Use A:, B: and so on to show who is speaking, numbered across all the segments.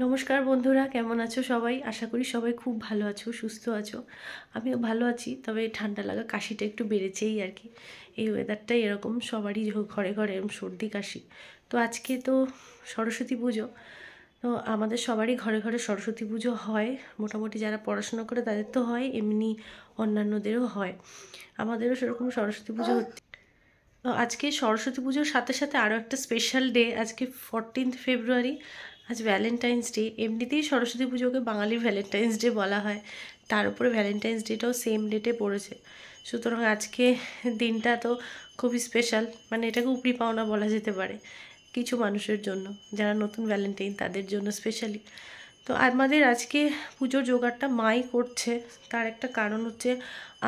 A: নমস্কার বন্ধুরা, কেমন আছো সবাই? আশা করি সবাই খুব ভালো আছো, সুস্থ আছো। আমিও ভালো আছি, তবে ঠান্ডা লাগা কাশিটা একটু বেড়েছেই আর কি। এই ওয়েদারটাই এরকম, সবারই ঘরে ঘরে এরকম সর্দি কাশি। তো আজকে তো সরস্বতী পুজো, তো আমাদের সবারই ঘরে ঘরে সরস্বতী পুজো হয়। মোটামুটি যারা পড়াশোনা করে তাদের তো হয়, এমনি অন্যান্যদেরও হয়। আমাদেরও সেরকম সরস্বতী পুজো হচ্ছে। তো আজকে সরস্বতী পুজোর সাথে সাথে আরও একটা স্পেশাল ডে, আজকে 14 ফেব্রুয়ারি, আজ ভ্যালেন্টাইন্স ডে। এমনিতেই সরস্বতী পুজোকে বাঙালির ভ্যালেন্টাইন্স ডে বলা হয়, তার উপরে ভ্যালেন্টাইন্স ডেটাও সেম ডেটে পড়েছে। সুতরাং আজকে দিনটা তো খুবই স্পেশাল, মানে এটাকে উপরি পাওনা বলা যেতে পারে কিছু মানুষের জন্য, যারা নতুন ভ্যালেন্টাইন তাদের জন্য স্পেশালি। তো আমাদের আজকে পুজোর জোগাড়টা মাই করছে। তার একটা কারণ হচ্ছে,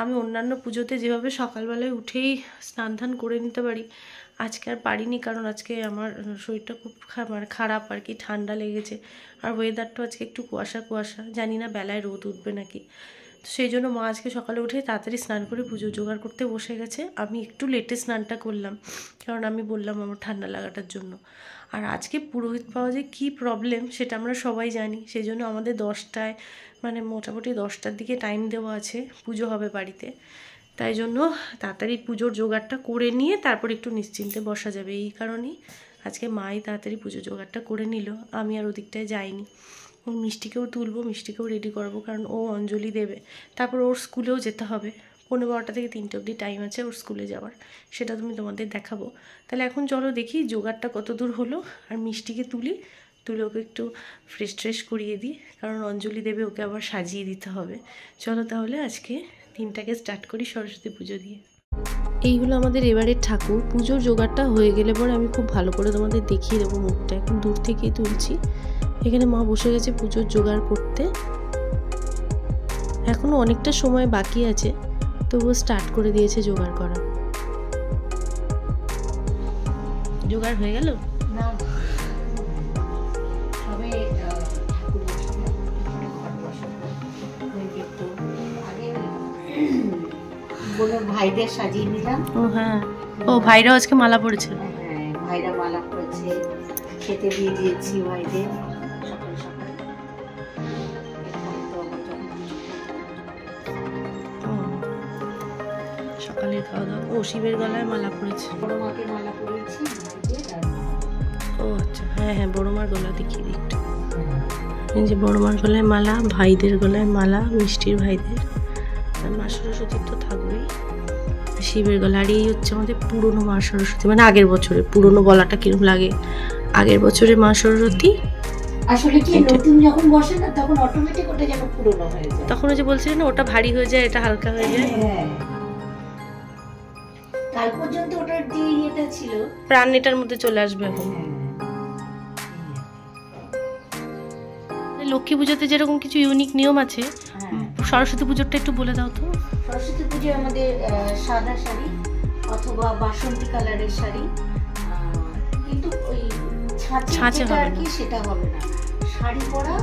A: আমি অন্যান্য পুজোতে যেভাবে সকালবেলায় উঠেই স্নান ধান করে নিতে পারি, আজকে আর পারিনি। কারণ আজকে আমার শরীরটা খুব মানে খারাপ আর কি, ঠান্ডা লেগেছে। আর ওয়েদারটা আজকে একটু কুয়াশা কুয়াশা, জানি না বেলায় রোদ উঠবে নাকি। তো সেই জন্য মা আজকে সকালে উঠে তাড়াতাড়ি স্নান করে পুজো জোগাড় করতে বসে গেছে। আমি একটু লেটে স্নানটা করলাম, কারণ আমি বললাম আমার ঠান্ডা লাগাটার জন্য। আর আজকে পুরোহিত পাওয়া যে কী প্রবলেম সেটা আমরা সবাই জানি। সেই জন্য আমাদের 10টায়, মানে মোটামুটি 10টার দিকে টাইম দেওয়া আছে, পুজো হবে বাড়িতে। তাই জন্য তাড়াতাড়ি পুজোর জোগাড়টা করে নিয়ে তারপর একটু নিশ্চিন্তে বসা যাবে। এই কারণেই আজকে মাই তাড়াতাড়ি পুজো জোগাড়টা করে নিল, আমি আর ওদিকটায় যাইনি। মিষ্টিকেও তুলবো, মিষ্টিকেও রেডি করবো, কারণ ও অঞ্জলি দেবে। তারপর ওর স্কুলেও যেতে হবে, 12টা থেকে 3টে অবধি টাইম আছে ওর স্কুলে যাওয়ার, সেটা তুমি তোমাদের দেখাবো। তাহলে এখন চলো দেখি জোগাড়টা কত দূর হলো। আর মিষ্টিকে তুলে ওকে একটু ফ্রেশ ট্রেশ করিয়ে দিই, কারণ অঞ্জলি দেবে, ওকে আবার সাজিয়ে দিতে হবে। চলো তাহলে আজকে দিনটাকে স্টার্ট করি সরস্বতী পুজো দিয়ে। এই হলো আমাদের এবারের ঠাকুর। পুজোর জোগাড়টা হয়ে গেলে পরে আমি খুব ভালো করে তোমাদের দেখিয়ে দেবো মুখটা, এখন দূর থেকেই তুলছি। এখানে মা বসে গেছে পুজোর জোগাড় করতে। এখনো অনেকটা সময় বাকি আছে, তবুও স্টার্ট করে দিয়েছে জোগাড় করা। জোগাড় হয়ে গেল না?
B: ভাইদের সাজিয়ে নিলাম।
A: ও হ্যাঁ, ও ভাইরাও আজকে মালা পড়েছে।
B: হ্যাঁ, ভাইরা মালা পড়েছে, খেতে দিয়ে দিয়েছি ভাইদের সকাল সকাল।
A: সকালের খাওয়া দাওয়া। ও শিবের গলায় মালা পড়েছে,
B: বড় মাকে মালা পড়েছি।
A: ও আচ্ছা, হ্যাঁ হ্যাঁ, বড় মার গলা দেখিয়ে দিই একটু। এই যে বড় মার গলায় মালা, ভাইদের গলায় মালা, মিষ্টির ভাইদের, আর মা সরস্বতীর তো থাকবেই, শিবের গলা। আর এই হচ্ছে আমাদের পুরনো মা সরস্বতী, মানে আগের বছরে। পুরনো গলাটা কিরকম লাগে, আগের বছরে মা সরস্বতী।
B: আসলে কি নতুন যখন বসে না, তখন অটোমেটিক ওটা যেন পুরনো হয়ে যায়।
A: তখন ওই যে বলছিলেন না, ওটা ভারী হয়ে যায়, এটা হালকা হয়ে যায়।
B: হ্যাঁ, কাল পর্যন্ত ওটার যে ইয়েটা ছিল,
A: প্রাণ এটার মধ্যে চলে আসবে এখন। লক্ষ্মী পুজোতে যেরকম কিছু ইউনিক নিয়ম আছে, সরস্বতী পুজোরটা একটু বলে দাও তো।
B: সরস্বতী পুজো আমাদের সাদা শাড়ি অথবা বাসন্তী কালারের শাড়ি, কিন্তু ওই ছাঁচে আর কি সেটা হবে না। শাড়ি পরা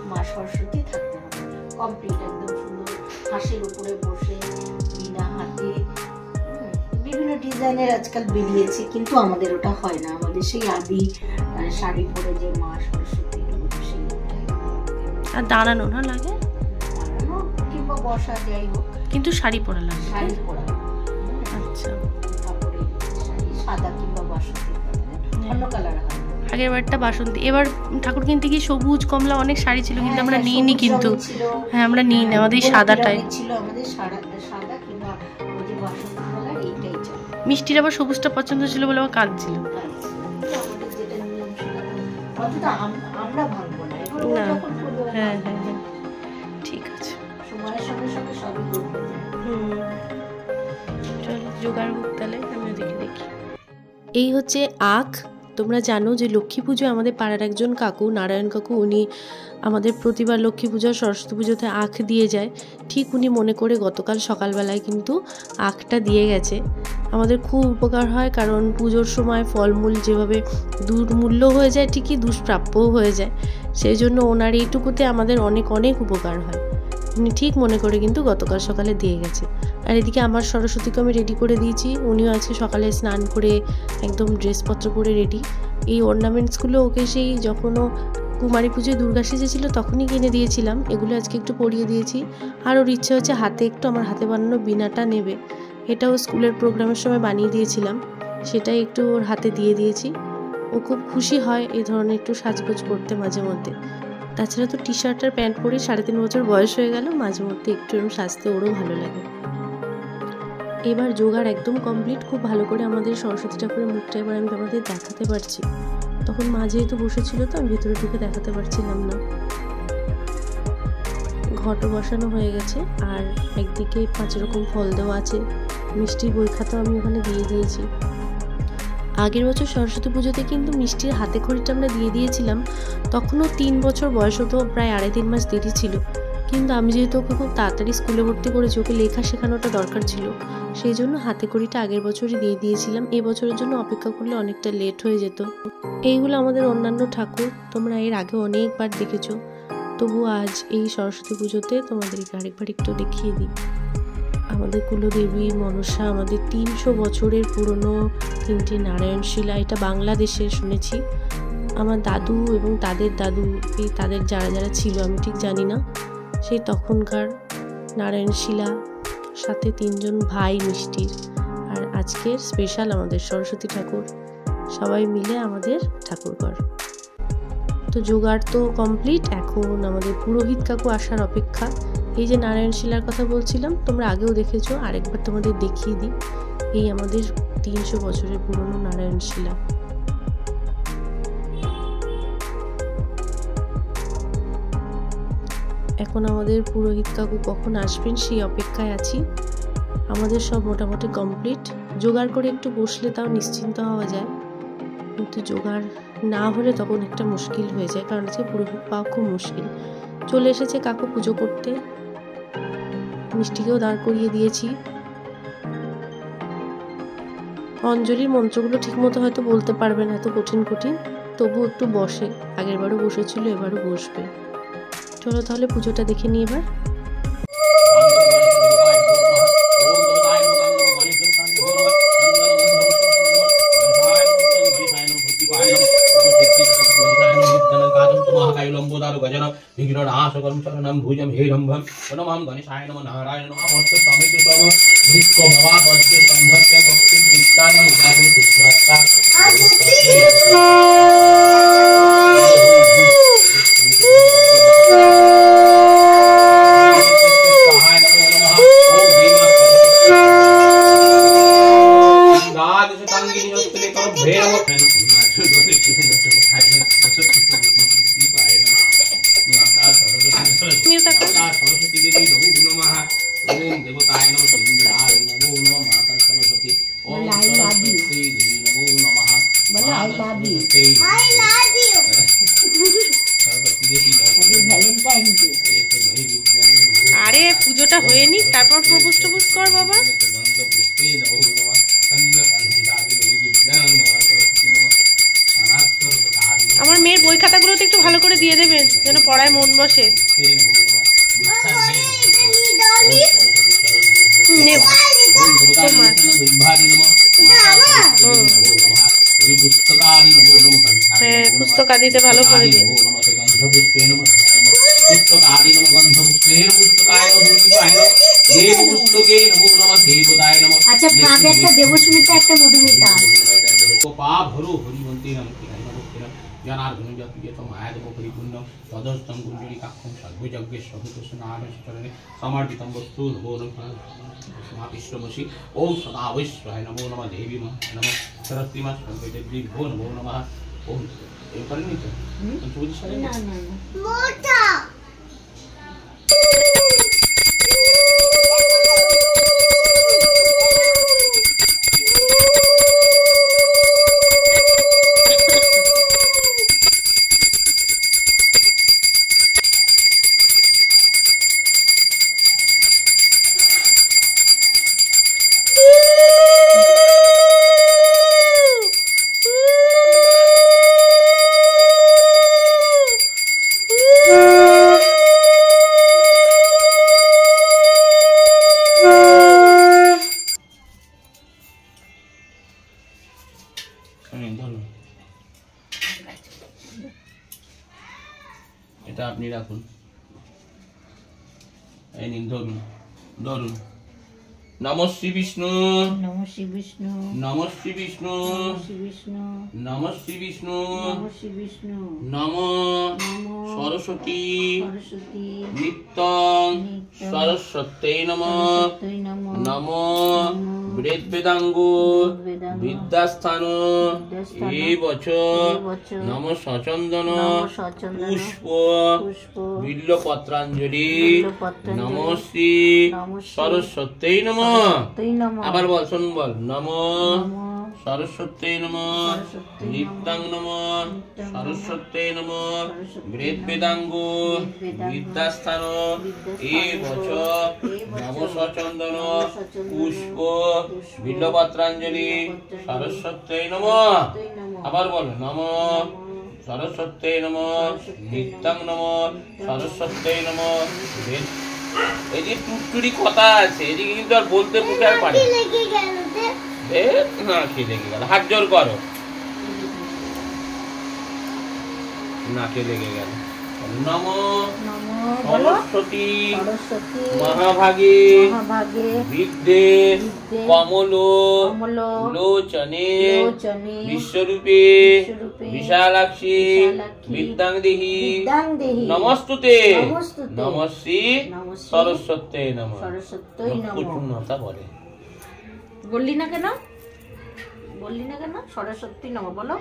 B: মা সরস্বতী থাকতে হবে কমপ্লিট, একদম সুন্দর, হাঁসের উপরে বসে, বিনা হাতে। বিভিন্ন ডিজাইনের আজকাল বেরিয়েছে, কিন্তু আমাদের ওটা হয় না। আমাদের সেই আদি শাড়ি পরে যে মা সরস্বতী,
A: আর দাঁড়ানো না লাগে,
B: দাঁড়ানো কিংবা বসা যাই হোক,
A: কিন্তু শাড়ি পরা লাগে।
B: শাড়ি পরা।
A: আচ্ছা,
B: তারপরে শাড়ি সাদা কিংবা বাসন্তী অন্য কালার হয়।
A: আগের বারটা বাসন্তী, এবার ঠাকুর কিনতে গিয়ে সবুজ কমলা অনেক শাড়ি ছিল, কিন্তু আমরা নিইনি। কিন্তু হ্যাঁ, আমরা নিইনি, আমাদের সাদাটাই
B: ছিল। আমাদের সাদা কিংবা ওই যে বাসন্তী কালার, এইটাই ছিল।
A: মিষ্টির আবার সবুজটা পছন্দ ছিল বলে আবার কাঁদছিল।
B: আমাদের যেটা নিয়ম সেটা অন্তত আমরা ভাঙবো না।
A: না, হ্যাঁ হ্যাঁ হ্যাঁ, ঠিক আছে,
B: সময়ের সঙ্গে সঙ্গে সবই করবে।
A: চলো জোগাড় হোক তাহলে, আমি ওদিকে দেখি। এই হচ্ছে আখ। তোমরা জানো যে লক্ষ্মী পুজো আমাদের পাড়ার একজন কাকু, নারায়ণ কাকু, উনি আমাদের প্রতিবার লক্ষ্মী পুজো সরস্বতী পুজোতে আখ দিয়ে যায়। ঠিক উনি মনে করে গতকাল সকালবেলায় কিন্তু আখটা দিয়ে গেছে। আমাদের খুব উপকার হয়, কারণ পুজোর সময় ফলমূল যেভাবে দুর্মূল্য হয়ে যায়, ঠিকই দুষ্প্রাপ্যও হয়ে যায়। সেই জন্য ওনার এইটুকুতে আমাদের অনেক অনেক উপকার হয়। উনি ঠিক মনে করে কিন্তু গতকাল সকালে দিয়ে গেছে। আর এদিকে আমার সরস্বতীকে আমি রেডি করে দিয়েছি। উনিও আজকে সকালে স্নান করে একদম ড্রেসপত্র পরে রেডি। এই অর্নামেন্টসগুলো ওকে সেই যখন ও কুমারী পুজোয় দুর্গা সেজেছিল তখনই কিনে দিয়েছিলাম। এগুলো আজকে একটু পরিয়ে দিয়েছি। আর ওর ইচ্ছা হচ্ছে হাতে একটু আমার হাতে বানানো বিনাটা নেবে। এটাও স্কুলের প্রোগ্রামের সময় বানিয়ে দিয়েছিলাম, সেটাই একটু ওর হাতে দিয়ে দিয়েছি। ও খুব খুশি হয় এই ধরনের একটু সাজগোজ করতে মাঝে মধ্যে। তাছাড়া তো টি শার্ট আর প্যান্ট পরে 3.5 বছর বয়স হয়ে গেল, মাঝে মধ্যে একটু এরকম সাজতে ওরও ভালো লাগে। এবার জোগাড় একদম কমপ্লিট। খুব ভালো করে আমাদের সরস্বতী ঠাকুরের মুখটা এবার আমি তোমাদের দেখাতে পারছি। তখন মা যেহেতু বসেছিল তো আমি ভেতরে ঢুকে দেখাতে পারছিলাম না। ঘটও বসানো হয়ে গেছে, আর একদিকে 5 রকম ফল দেওয়া আছে। মিষ্টির বই খাতাও আমি ওখানে দিয়ে দিয়েছি। আগের বছর সরস্বতী পুজোতে কিন্তু মিষ্টির হাতে খড়িটা আমরা দিয়ে দিয়েছিলাম। তখনও 3 বছর বয়স হতো, প্রায় 2.5-3 মাস দেরি ছিল। কিন্তু আমি যেহেতু ওকে খুব তাড়াতাড়ি স্কুলে ভর্তি করেছি, ওকে লেখা শেখানোটা দরকার ছিল, সেই জন্য হাতে খড়িটা আগের বছরই দিয়ে দিয়েছিলাম। এই বছরের জন্য অপেক্ষা করলে অনেকটা লেট হয়ে যেত। এইগুলো আমাদের অন্যান্য ঠাকুর, তোমরা এর আগে অনেকবার দেখেছো, তবু আজ এই সরস্বতী পুজোতে তোমাদেরকে আরেকবার একটু দেখিয়ে দিই। আমাদের কুলদেবী মনসা, আমাদের 300 বছরের পুরনো 3টি নারায়ণশিলা। এটা বাংলাদেশে শুনেছি। আমার দাদু এবং তাদের দাদু, এই তাদের যারা যারা ছিল আমি ঠিক জানি না, সেই তখনকার নারায়ণশিলা, সাথে 3 জন ভাই মিষ্টির। আর আজকের স্পেশাল আমাদের সরস্বতী ঠাকুর, সবাই মিলে আমাদের ঠাকুরঘর। তো জোগাড় তো কমপ্লিট, এখন আমাদের পুরোহিত কাকু আসার অপেক্ষা। এই যে নারায়ণশিলার কথা বলছিলাম, তোমরা আগেও দেখেছো, আরেকবার তোমাদের দেখিয়ে দিই। এই আমাদের 300 বছরের পুরনো নারায়ণশিলা। এখন আমাদের পুরোহিত কাকু কখন আসবেন সেই অপেক্ষায় আছি। আমাদের সব মোটামুটি কমপ্লিট। জোগাড় করে একটু বসলে তাও নিশ্চিন্ত হওয়া যায়, কিন্তু জোগাড় না হলে তখন একটা মুশকিল হয়ে যায়, কারণ আজকে পুরোহিত পাওয়া খুব মুশকিল। চলে এসেছে কাকু পুজো করতে, মিষ্টিকেও দাঁড় করিয়ে দিয়েছি। অঞ্জলির মন্ত্রগুলো ঠিকমতো হয়তো বলতে পারবে না, এত কঠিন কঠিন, তবু একটু বসে। আগেরবারও বসেছিল, এবারও বসবে। চলো তাহলে পুজোটা দেখে নিই এবার। আরে পুজোটা হয়নি, তারপর প্রপোজ টপোজ কর বাবা। আমার মেয়ের বই খাতাগুলোতে একটু ভালো করে দিয়ে দেবেন, যেন পড়ায় মন বসে। পুস্তকাদিতে ভালো করে দিয়ে।
B: আচ্ছা, ফাঁকে একটা দেবস্মিতা, একটা মধুমিতা।
C: समर्पितं वस्तु नमो नमः समापिष्टमसि ओम सदा वैश्वाय नमो नमः देवी नमः सरस्वती देवी भो नमो नमः ओम ये करनी तो ना ना मोटा রাখুন, এই নিন ধরুন ধরুন। নমঃ শ্রী বিষ্ণু,
B: নমঃ শ্রী বিষ্ণু,
C: নমঃ শ্রী বিষ্ণু,
B: নমঃ শ্রী বিষ্ণু,
C: নমঃ শ্রী বিষ্ণু,
B: নমঃ শ্রী বিষ্ণু,
C: নমঃ
B: নমঃ
C: সরস্বতী
B: সরস্বতী
C: নিত্যং
B: নিত্যং
C: সরস্বত্যৈ নমঃ,
B: সরস্বত্যৈ নমঃ,
C: নমঃ বেদ বেদাঙ্গ
B: বেদাঙ্গ
C: বিদ্যাস্থান
B: বিদ্যাস্থান
C: এবচ
B: এবচ
C: নমঃ সচন্দন
B: নমঃ সচন্দন
C: পুষ্প
B: পুষ্প
C: বিল্বপত্রাঞ্জলি
B: বিল্বপত্রাঞ্জলি
C: নমঃ শ্রী
B: নমঃ শ্রী
C: সরস্বত্যৈ নমঃ।
B: সরস্বত্যৈ নমঃ।
C: আবার বল, শুন বল, নমঃ
B: নমঃ
C: সরস্বত্যৈ নমঃ,
B: সরস্বত্যৈ
C: নিত্যং নমঃ
B: নিত্যং
C: সরস্বত্যৈ নমঃ,
B: সরস্বত্যৈ
C: বেদ
B: নমঃ।
C: বেদাঙ্গ
B: বেদাঙ্গ
C: বিদ্যাস্থান এবচ নমঃ সচন্দন পুষ্প বিল্বপত্রাঞ্জলি সরস্বত্যৈ নমঃ। আবার বল, নমঃ সরস্বত্যৈ নমঃ, নিত্যং নমঃ সরস্বত্যৈ নমঃ। এই যে টুকটুরি কথা আছে, এদিকে কিন্তু আর বলতে মুখে আর পারে না, কি লেগে গেল? হাত জোর করো, নাকে লেগে গেল। নমঃ সরস্বতী মহাভাগে বিদ্যে কমল লোচনে বিশ্বরূপে বিশালাক্ষী বিদ্যাং দেহি নমস্তুতে নমঃ শ্রী সরস্বত্যৈ নমঃ। পূর্ণতা বলে।
B: বললি না কেন? বললি না কেন? সরস্বতী নমঃ বলো,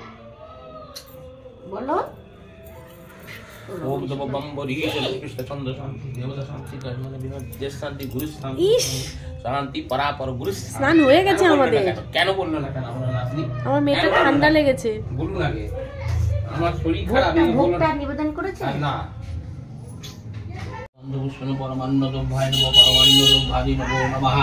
B: বলো।
C: ওম নমো বম্বরি কৃষ্ণ চন্দ্র শান্তি দেবতা শান্তি কর্মনে বিনোদ দেশ শান্তি গুরু শান্তি শান্তি পরাপর গুরু।
A: স্নান হয়ে গেছে আমাদের।
C: কেন বললো না কেন? আমরা নাচনি।
A: আমার মেয়েটা ঠান্ডা লেগেছে।
C: বলুন আগে, আমার শরীর খারাপ।
B: ভোগটা নিবেদন করেছে
C: না। পুষ্পন পরমান্নদম ভাই নমঃ, পরমান্নদম ভাজি নমো নমঃ।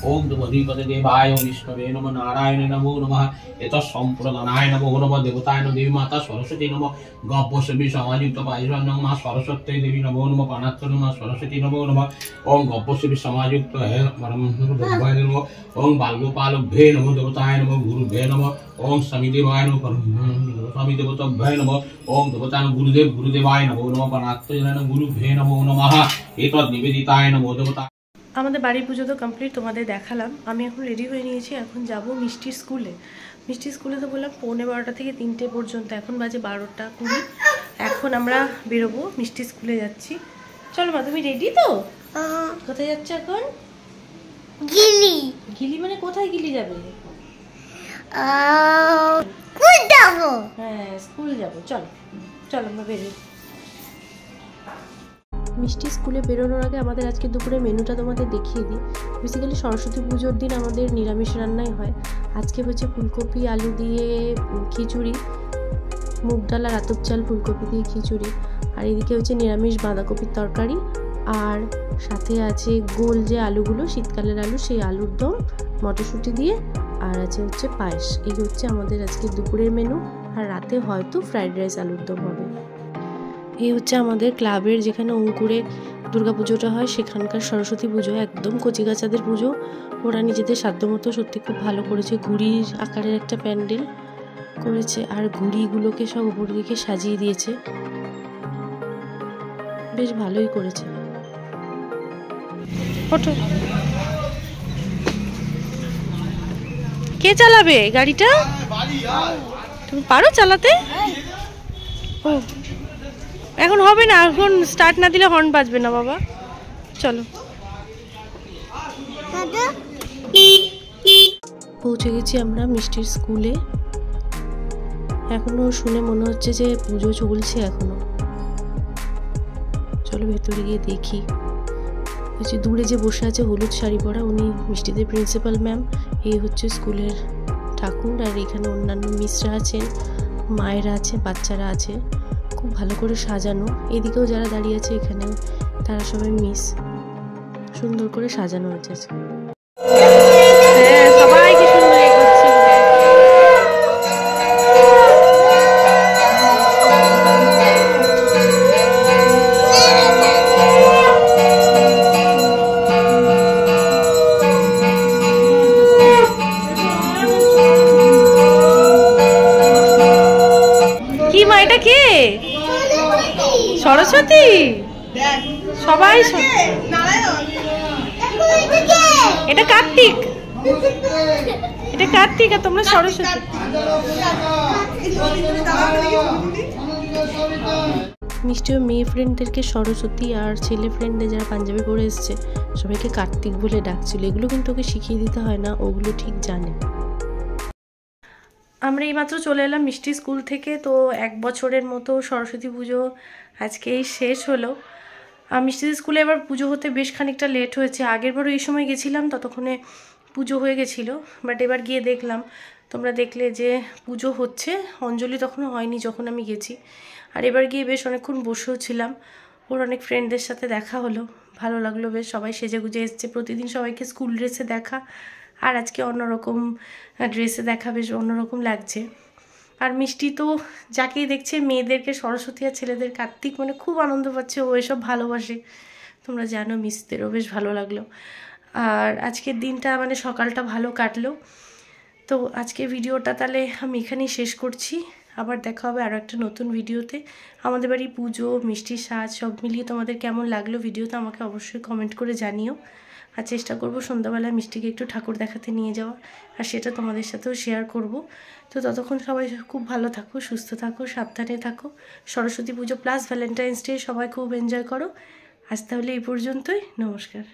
C: ওম ধীপতে দেবায় বিষ্ণবে নমঃ, নারায়ণে নমো নমঃ। এত সম্প্রদানায় নমো নমঃ, দেবতায় নমঃ, দেবী মাতা সরস্বতী নমঃ। গব্যসবী সমাযুক্ত পাইজন নমঃ, সরস্বতী দেবী নমো নমঃ, পানাত্র নমঃ, সরস্বতী নমো নমঃ। ওম গব্যসবী সমাযুক্ত হে পরমান্নদম নমঃ। ওম বালগোপাল ভে নমঃ, দেবতায় নমঃ, গুরু ভে নমঃ। ওম স্বামী দেবায় নমঃ, স্বামী দেবতা ভে নমঃ। ওম দেবতায় গুরুদেব গুরুদেবায় নমো নমঃ, পানাত্র গুরু ভে নমো নমঃ। এতদ নিবেদিতায় নমঃ দেবতা।
A: আমাদের বাড়ির পুজো তো কমপ্লিট, তোমাদের দেখালাম। আমি এখন রেডি হয়ে নিয়েছি, এখন যাব মিষ্টির স্কুলে। মিষ্টির স্কুলে তো বললাম 12:15 থেকে 3টে পর্যন্ত, এখন বাজে 12:20। এখন আমরা বেরোবো, মিষ্টির স্কুলে যাচ্ছি। চলো মা, তুমি রেডি তো? কোথায় যাচ্ছ এখন?
D: গিলি
A: গিলি মানে কোথায় গিলি যাবে?
D: স্কুল যাবো।
A: হ্যাঁ, স্কুল যাবো। চলো চলো আমরা বেরোই। মিষ্টি স্কুলে বেরোনোর আগে আমাদের আজকে দুপুরে মেনুটা তোমাদের দেখিয়ে দিই। বেসিক্যালি সরস্বতী পুজোর দিন আমাদের নিরামিষ রান্নাই হয়। আজকে হচ্ছে ফুলকপি আলু দিয়ে খিচুড়ি, মুগ ডাল আর আতপ চাল ফুলকপি দিয়ে খিচুড়ি, আর এদিকে হচ্ছে নিরামিষ বাঁধাকপির তরকারি, আর সাথে আছে গোল যে আলুগুলো, শীতকালের আলু, সেই আলুর দম মটরশুঁটি দিয়ে, আর আছে হচ্ছে পায়েস। এই হচ্ছে আমাদের আজকে দুপুরের মেনু। আর রাতে হয়তো ফ্রাইড রাইস আলুর দম হবে। এই হচ্ছে আমাদের ক্লাবের যেখানে অঙ্কুরে দুর্গাপুজোটা হয়, সেখানকার সরস্বতী পুজো। একদম কচিকাচাদের পুজো, ওরা নিজেদের সাধ্যমতো সত্যি খুব ভালো করেছে। ঘুড়ির আকারের একটা প্যান্ডেল করেছে, আর ঘুড়িগুলোকে সব উপর দিকে সাজিয়ে দিয়েছে, বেশ ভালোই করেছে। কে চালাবে গাড়িটা? তুমি পারো চালাতে? ও, এখন হবে না, এখন স্টার্ট না দিলে হর্ন বাজবে না বাবা। চলো। পৌঁছে গেছি আমরা মিষ্টির স্কুলে। এখনো শুনে মনে হচ্ছে যে পুজো চলছে এখনো। চলো ভেতরে গিয়ে দেখি। হচ্ছে দূরে যে বসে আছে হলুদ শাড়ি পরা, উনি মিষ্টিদের প্রিন্সিপাল ম্যাম। এই হচ্ছে স্কুলের ঠাকুর, আর এখানে অন্যান্য মিসরা আছেন, মায়েরা আছে, বাচ্চারা আছে, খুব ভালো করে সাজানো। এদিকেও যারা দাঁড়িয়ে আছে এখানে, তারা সবাই মিস। সুন্দর করে সাজানো হয়েছে। হ্যাঁ, সবাই কি সুন্দর এগোচ্ছে। কি মা, এটা কে? সরস্বতী সবাই এটা কার্তিক, এটা কার্তিক আর তোমরা সরস্বতী। মিষ্টিও মেয়ে ফ্রেন্ডদেরকে সরস্বতী আর ছেলে ফ্রেন্ডে যারা পাঞ্জাবি পরে এসছে সবাইকে কার্তিক বলে ডাকছিল। এগুলো কিন্তু ওকে শিখিয়ে দিতে হয় না, ওগুলো ঠিক জানে। আমরা এইমাত্র চলে এলাম মিষ্টি স্কুল থেকে। তো 1 বছরের মতো সরস্বতী পুজো আজকেই শেষ হলো। মিষ্টি স্কুলে এবার পুজো হতে বেশ খানিকটা লেট হয়েছে। আগেরবারও এই সময় গেছিলাম, ততক্ষণে পুজো হয়ে গেছিলো। বাট এবার গিয়ে দেখলাম, তোমরা দেখলে যে পুজো হচ্ছে, অঞ্জলি তখনও হয়নি যখন আমি গেছি। আর এবার গিয়ে বেশ অনেকক্ষণ বসেও ছিলাম। ওর অনেক ফ্রেন্ডদের সাথে দেখা হলো, ভালো লাগলো বেশ। সবাই সেজে গুজে এসছে, প্রতিদিন সবাইকে স্কুল ড্রেসে দেখা, আর আজকে অন্যরকম ড্রেসে দেখা, বেশ অন্যরকম লাগছে। আর মিষ্টি তো যাকেই দেখছে মেয়েদেরকে সরস্বতী আর ছেলেদের কার্তিক, মানে খুব আনন্দ পাচ্ছে, ও এসব ভালোবাসে। তোমরা জানো মিসদেরও বেশ ভালো লাগলো। আর আজকের দিনটা মানে সকালটা ভালো কাটলো। তো আজকের ভিডিওটা তাহলে আমি এখানেই শেষ করছি। আবার দেখা হবে আরও একটা নতুন ভিডিওতে। আমাদের বাড়ি পুজো, মিষ্টির সাজ সব মিলিয়ে তোমাদের কেমন লাগলো ভিডিওতে আমাকে অবশ্যই কমেন্ট করে জানিও। আর চেষ্টা করব সন্ধ্যাবেলায় মিষ্টিকে একটু ঠাকুর দেখাতে নিয়ে যাওয়া, আর সেটা তোমাদের সাথেও শেয়ার করব। তো ততক্ষণ সবাই খুব ভালো থাকো, সুস্থ থাকো, সাবধানে থাকো। সরস্বতী পুজো প্লাস ভ্যালেন্টাইন্স ডে সবাই খুব এনজয় করো। আজ তাহলে এই পর্যন্তই, নমস্কার।